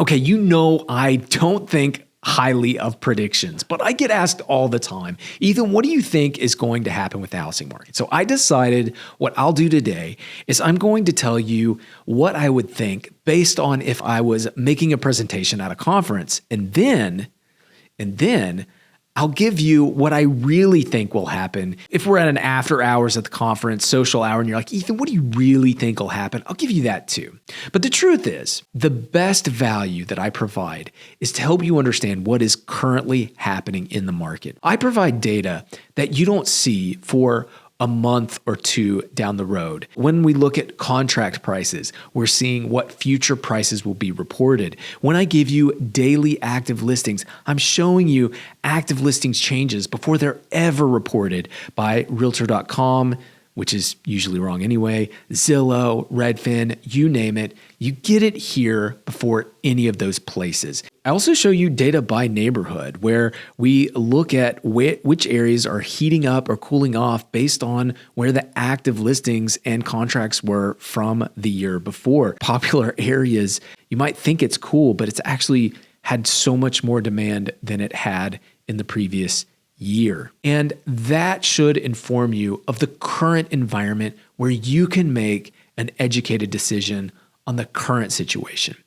Okay, I don't think highly of predictions, but I get asked all the time, Ethan, what do you think is going to happen with the housing market? So I decided what I'll do today is I'm going to tell you what I would think based on if I was making a presentation at a conference, and then I'll give you what I really think will happen. If we're at an after hours at the conference, social hour, and you're like, Ethan, what do you really think will happen? I'll give you that too. But the truth is, the best value that I provide is to help you understand what is currently happening in the market. I provide data that you don't see for a month or two down the road. When we look at contract prices, we're seeing what future prices will be reported. When I give you daily active listings, I'm showing you active listings changes before they're ever reported by Realtor.com, which is usually wrong anyway, Zillow, Redfin, you name it. You get it here before any of those places. I also show you data by neighborhood where we look at which areas are heating up or cooling off based on where the active listings and contracts were from the year before. Popular areas, you might think it's cool, but it's actually had so much more demand than it had in the previous year. And that should inform you of the current environment where you can make an educated decision on the current situation.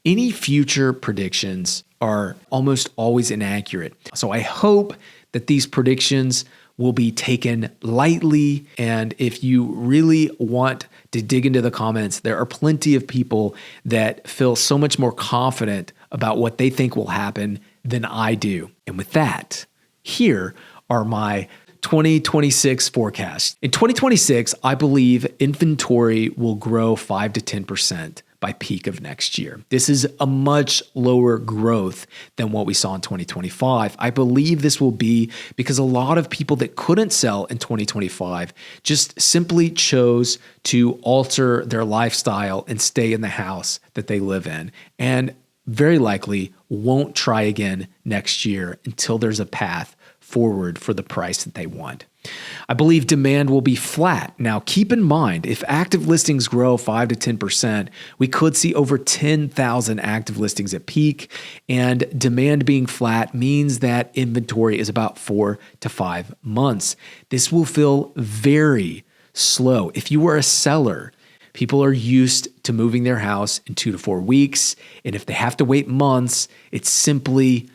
Any future predictions are almost always inaccurate. So I hope that these predictions will be taken lightly. And if you really want to dig into the comments, there are plenty of people that feel so much more confident about what they think will happen than I do. And with that, here are my 2026 forecasts. In 2026, I believe inventory will grow 5 to 10% by peak of next year. This is a much lower growth than what we saw in 2025. I believe this will be because a lot of people that couldn't sell in 2025 just simply chose to alter their lifestyle and stay in the house that they live in, and very likely won't try again next year until there's a path forward for the price that they want. I believe demand will be flat. Now, keep in mind, if active listings grow 5 to 10%, we could see over 10,000 active listings at peak, and demand being flat means that inventory is about 4 to 5 months. This will feel very slow. If you are a seller, people are used to moving their house in 2 to 4 weeks, and if they have to wait months, it's simply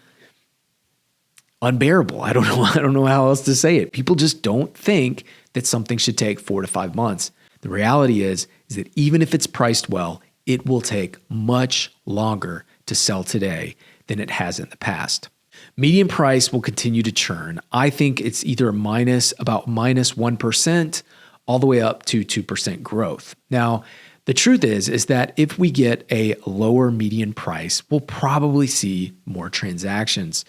unbearable. I don't know how else to say it. People just don't think that something should take 4 to 5 months. The reality is that even if it's priced well, it will take much longer to sell today than it has in the past. Median price will continue to churn. I think it's either about minus 1% all the way up to 2% growth. Now, the truth is that if we get a lower median price, we'll probably see more transactions.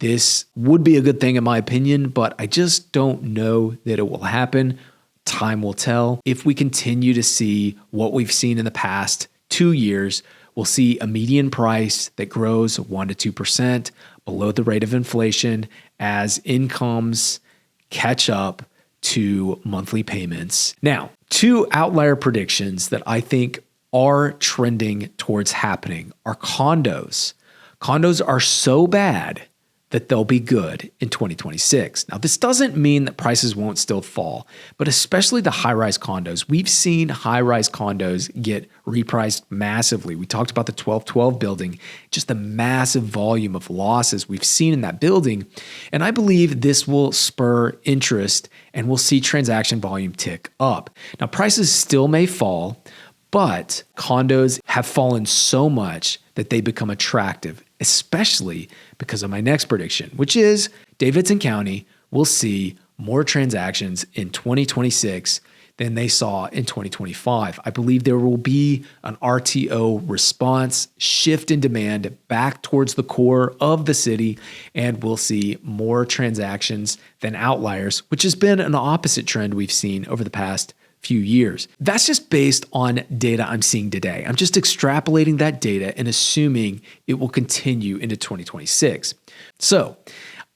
This would be a good thing in my opinion, but I just don't know that it will happen. Time will tell. If we continue to see what we've seen in the past 2 years, we'll see a median price that grows 1 to 2% below the rate of inflation as incomes catch up to monthly payments. Now, 2 outlier predictions that I think are trending towards happening are condos. Condos are so bad that they'll be good in 2026. Now, this doesn't mean that prices won't still fall, but especially the high-rise condos. We've seen high-rise condos get repriced massively. We talked about the 1212 building, just the massive volume of losses we've seen in that building. And I believe this will spur interest and we'll see transaction volume tick up. Now, prices still may fall, but condos have fallen so much that they become attractive, especially because of my next prediction, which is Davidson County will see more transactions in 2026 than they saw in 2025. I believe there will be an RTO response, shift in demand back towards the core of the city, and we'll see more transactions than outliers, which has been an opposite trend we've seen over the past few years. That's just based on data I'm seeing today. I'm just extrapolating that data and assuming it will continue into 2026. So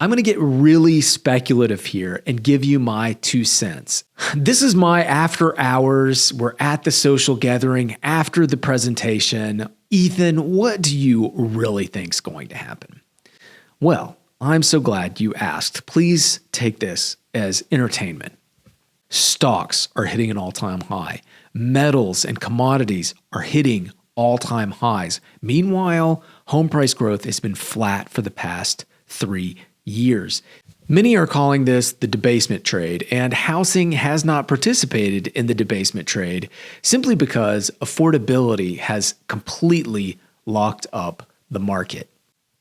I'm going to get really speculative here and give you my 2 cents. This is my after hours. We're at the social gathering after the presentation. Ethan, what do you really think's going to happen? Well, I'm so glad you asked. Please take this as entertainment. Stocks are hitting an all-time high. Metals and commodities are hitting all-time highs. Meanwhile, home price growth has been flat for the past 3 years. Many are calling this the debasement trade, and housing has not participated in the debasement trade simply because affordability has completely locked up the market.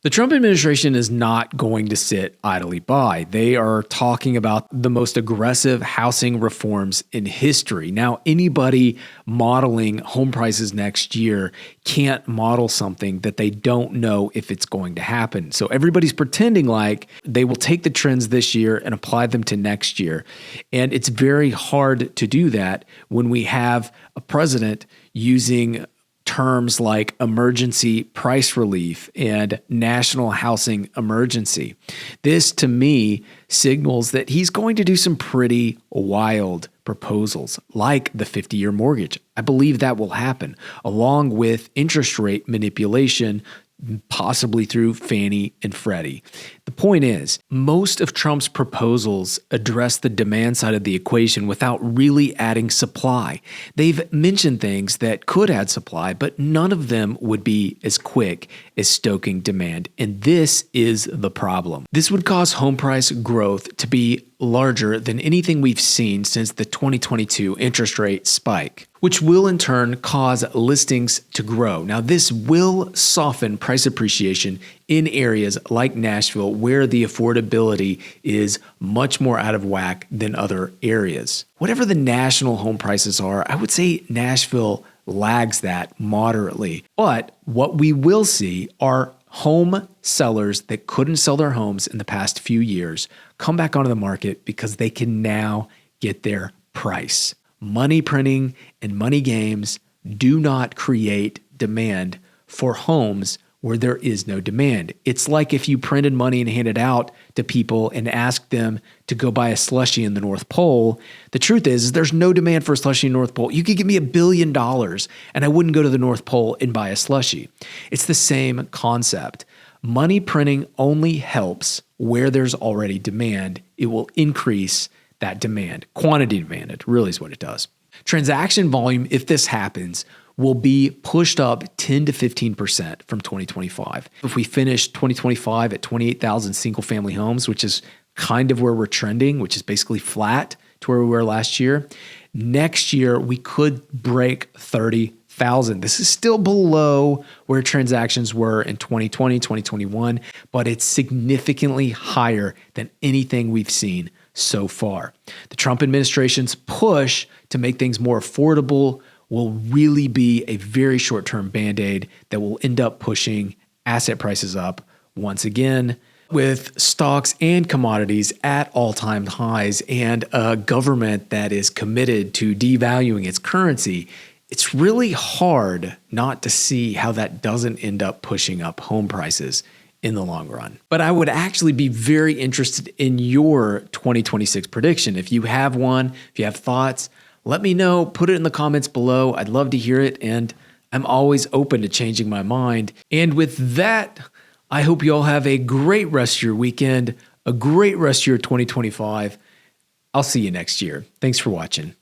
The Trump administration is not going to sit idly by. They are talking about the most aggressive housing reforms in history. Now, anybody modeling home prices next year can't model something that they don't know if it's going to happen. So everybody's pretending like they will take the trends this year and apply them to next year. And it's very hard to do that when we have a president using terms like emergency price relief and national housing emergency. This, to me, signals that he's going to do some pretty wild proposals, like the 50-year mortgage. I believe that will happen, along with interest rate manipulation, possibly through Fannie and Freddie. The point is, most of Trump's proposals address the demand side of the equation without really adding supply. They've mentioned things that could add supply, but none of them would be as quick as stoking demand. And this is the problem. This would cause home price growth to be larger than anything we've seen since the 2022 interest rate spike, which will in turn cause listings to grow. Now, this will soften price appreciation in areas like Nashville, where the affordability is much more out of whack than other areas. Whatever the national home prices are, I would say Nashville lags that moderately. But what we will see are home sellers that couldn't sell their homes in the past few years come back onto the market because they can now get their price. Money printing and money games do not create demand for homes where there is no demand. It's like if you printed money and handed out to people and asked them to go buy a slushie in the North Pole. The truth is there's no demand for a slushie in the North Pole. You could give me $1 billion and I wouldn't go to the North Pole and buy a slushie. It's the same concept. Money printing only helps where there's already demand. It will increase that demand. Quantity demand, it really is what it does. Transaction volume, if this happens, will be pushed up 10 to 15% from 2025. If we finish 2025 at 28,000 single family homes, which is kind of where we're trending, which is basically flat to where we were last year, next year we could break 30,000. This is still below where transactions were in 2020, 2021, but it's significantly higher than anything we've seen so far. The Trump administration's push to make things more affordable will really be a very short-term Band-Aid that will end up pushing asset prices up once again, with stocks and commodities at all-time highs and a government that is committed to devaluing its currency. It's really hard not to see how that doesn't end up pushing up home prices in the long run. But I would actually be very interested in your 2026 prediction. If you have one, if you have thoughts, let me know. Put it in the comments below. I'd love to hear it, and I'm always open to changing my mind. And with that, I hope you all have a great rest of your weekend, a great rest of your 2025. I'll see you next year. Thanks for watching.